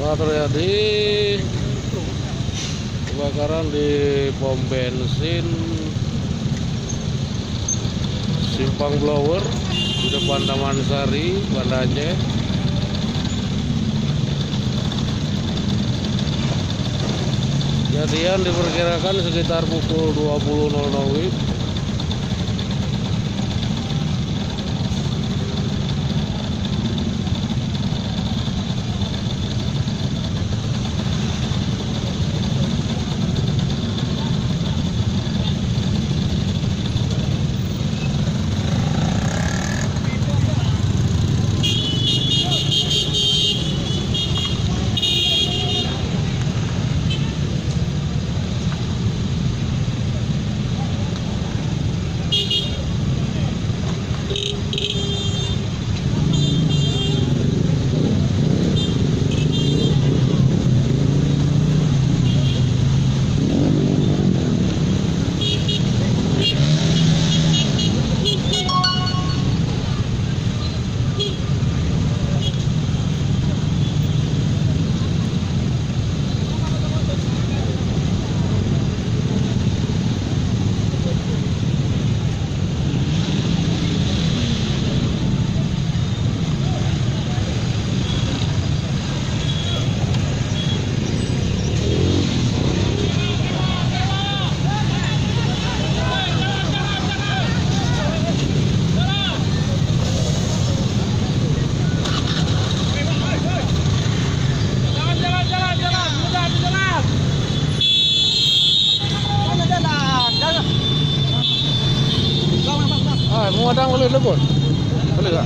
Telah terjadi kebakaran di pom bensin Simpang Blower di depan Taman Sari, Banda Aceh. Kejadian diperkirakan sekitar pukul 20.00 WIB. Mau ada boleh lebur? Boleh tak?